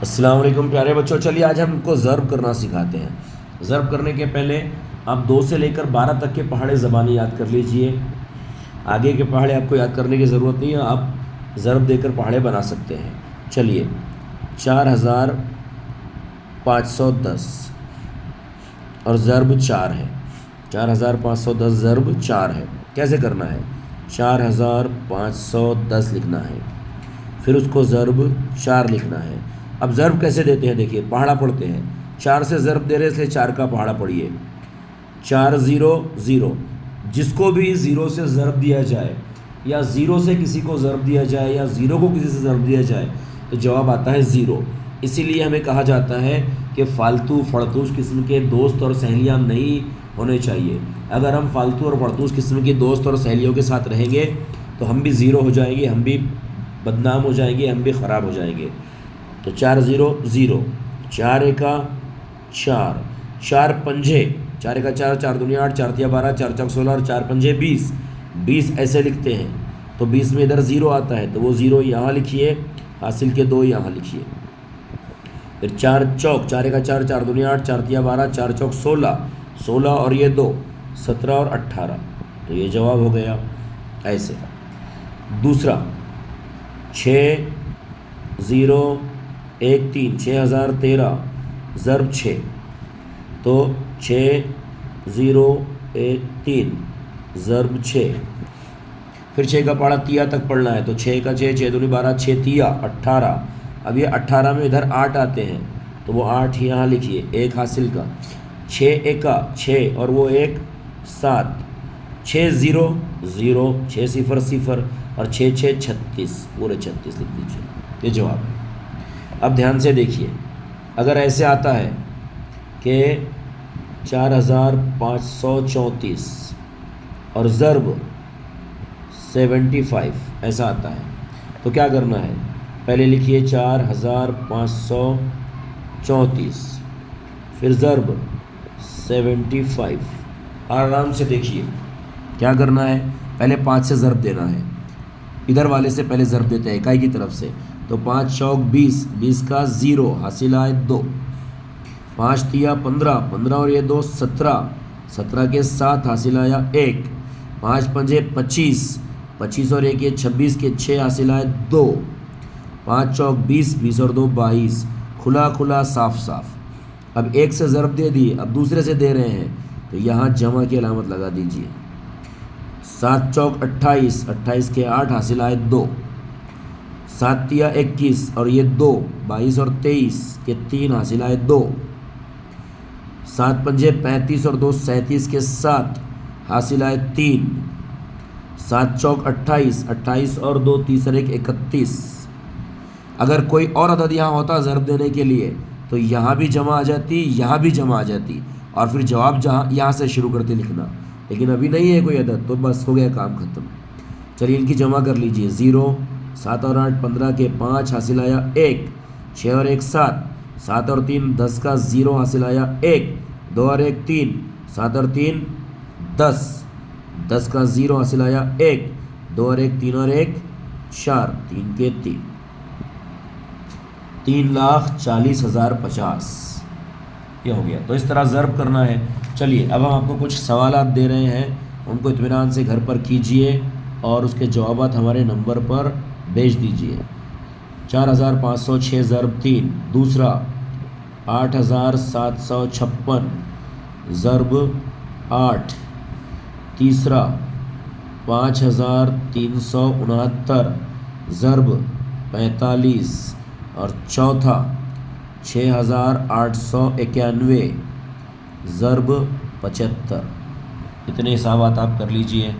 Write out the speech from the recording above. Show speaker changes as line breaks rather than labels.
السلام علیکم پیارے بچوں، چلیے آج ہم کو ضرب کرنا سکھاتے ہیں۔ ضرب کرنے کے پہلے آپ 2 سے لے کر 12 تک کے پہاڑے زبانی یاد کر لیجئے۔ آگے کے پہاڑے آپ کو یاد کرنے کی ضرورت نہیں ہے، آپ ضرب دے کر پہاڑے بنا سکتے ہیں۔ چلیے 4510 اور ضرب 4 ہے۔ 4510 ضرب 4 ہے۔ کیسے کرنا ہے؟ 4510 لکھنا ہے، پھر اس کو ضرب 4 لکھنا ہے۔ اب ضرب کیسے دیتے ہیں دیکھیے، پہاڑا پڑھتے ہیں۔ 4 سے ضرب دے رہے اس لیے 4 کا پہاڑا پڑھیے 4 0 0۔ جس کو بھی 0 سے ضرب دیا جائے یا 0 سے کسی کو ضرب دیا جائے یا 0 کو کسی سے ضرب دیا جائے تو جواب آتا ہے 0۔ اسی لیے ہمیں کہا جاتا ہے کہ فالتو فڑتوش قسم کے دوست اور سہیلیاں نہیں ہونے چاہیے۔ اگر ہم فالتو اور فڑتوش قسم کے دوست اور سہیلیوں کے ساتھ رہیں گے تو ہم بھی 0 ہو جائیں گے، ہم بھی بدنام ہو جائیں گے، ہم بھی خراب ہو جائیں گے۔ تو 4 0 0، 4 1 4، 4 پنجے، 4 1 4، 4 2 8، 4 3 12، 4 4 16 اور 4 پنجے 20۔ 20 ایسے لکھتے ہیں تو 20 میں ادھر 0 آتا ہے تو وہ 0 یہاں لکھیے، حاصل کے 2 یہاں لکھیے۔ پھر 4 چوک، 4 1 4، 4 2 8، 4 3 12، 4 چوک 16، 16 اور یہ 2، 17 اور 18۔ تو یہ جواب ہو گیا ایسے۔ دوسرا 6 0 1 3، 6013 ضرب 6، تو 6 0 1 3 ضرب 6۔ پھر 6 کا پہاڑا تیا تک پڑھنا ہے تو 6 کا 6، 6 2 12، 6 تیا 18۔ اب یہ 18 میں ادھر 8 آتے ہیں تو وہ 8 یہاں لکھیے، 1 حاصل کا۔ 6 1 6 اور وہ 1 7، 6 0 0، 6 0 0 اور 6 6 36، پورے 36 لکھ دیجیے۔ یہ جواب ہے۔ اب دھیان سے دیکھیے، اگر ایسے آتا ہے کہ 4534 اور ضرب 75 ایسا آتا ہے تو کیا کرنا ہے؟ پہلے لکھیے 4534، پھر ضرب 75۔ آرام سے دیکھیے کیا کرنا ہے، پہلے 5 سے ضرب دینا ہے، ادھر والے سے پہلے ضرب دیتے ہیں اکائی کی طرف سے، تو 5 چوک 20، 20 کا 0 حاصل آئے 2، 5 تیا 15، 15 اور یہ 2 17، 17 کے 7 حاصل آیا 1، 5 پنجے 25، 25 اور 1 یہ 26 کے 6 حاصل آئے 2، 5 چوک 20، 20 اور 2 22، کھلا کھلا صاف صاف۔ اب 1 سے ضرب دے دیے، اب دوسرے سے دے رہے ہیں تو یہاں جمع کی علامت لگا دیجیے۔ 7 چوک 28، 28 کے 8 حاصل آئے 2، 7 تیا 21 اور یہ 2، 22 اور 23 کے 3 حاصل آئے 2، 7 پنجے 35 اور 2 37 کے 7 حاصل آئے 3، 7 چوک 28، 28 اور 2 30 اور 1 31۔ اگر کوئی اور عدد یہاں ہوتا ضرب دینے کے لیے تو یہاں بھی جمع آ جاتی، یہاں بھی جمع آ جاتی اور پھر جواب یہاں سے شروع کرتے لکھنا، لیکن ابھی نہیں ہے کوئی عدد تو بس ہو گیا کام ختم۔ چلیے ان کی جمع کر لیجئے۔ 0 7 اور 8 15 کے 5 حاصل آیا 1، 6 اور 1 7، 7 اور 3 10 کا 0 حاصل آیا 1، 2 اور 1 3، 7 اور 3 10، 10 کا 0 حاصل آیا 1، 2 اور 1 3 اور 1 4، 3 کے 3، 3,40,050 یہ ہو گیا۔ تو اس طرح ضرب کرنا ہے۔ چلیے اب ہم آپ کو کچھ سوالات دے رہے ہیں، ان کو اطمینان سے گھر پر کیجئے اور اس کے جوابات ہمارے نمبر پر بھیج دیجئے۔ 4506 ضرب 3، دوسرا 8756 ضرب 8، تیسرا 5369 ضرب 45 اور چوتھا 6891 ضرب 75۔ اتنے حسابات آپ کر لیجئے۔